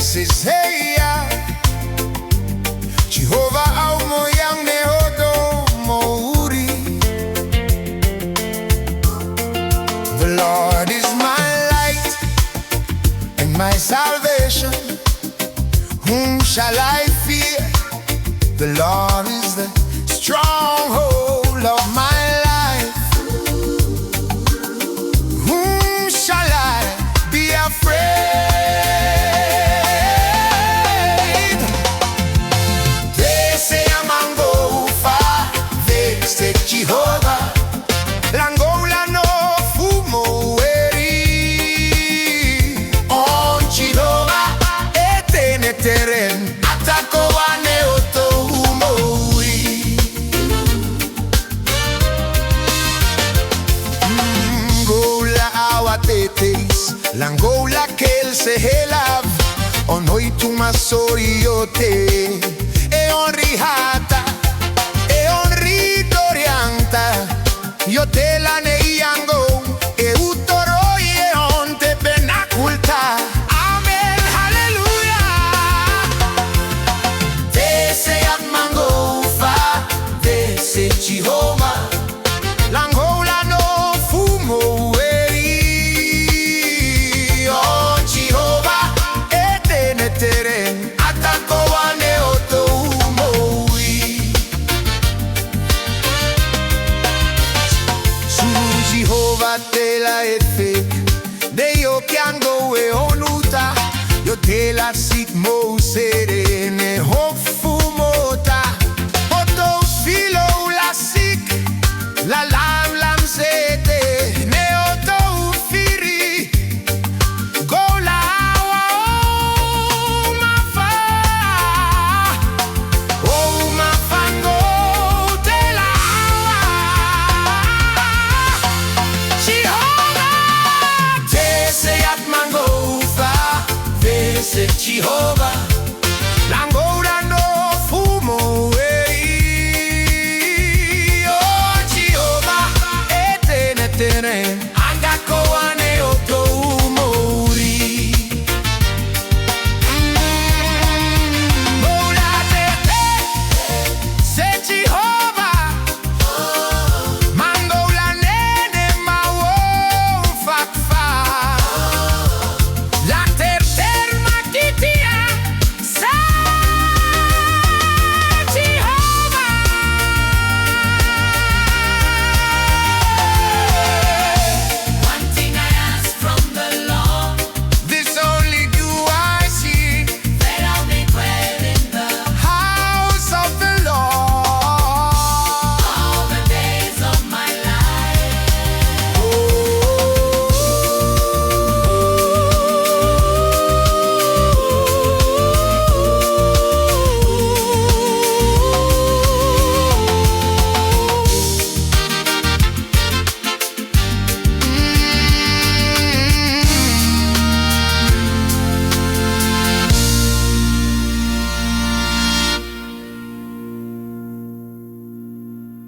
says, hey, Jehovah au moyang ne hodo mouri. The Lord is my light and my salvation. Whom shall I fear? The Lord is the stronghold of my life. Whom shall I be afraid? They say I'm angofa, they say Jehovah. Langola no fumo eri. On Jehovah etene teren atako wane oto umoi. Ngola awatetes langola kel se helav onoi tuma soriote e onri hata e onri dorianta yo te la neiango e utoroi e onte benaculta. Amen, hallelujah. They say at mangofa, they say Jehovah. Langola no fumo eri. Oh Jehovah, etene teren atako wane oto umoi. Su Jehovah te la etfek, de yo kiango e onuta, yo te la sit mo serene hofu.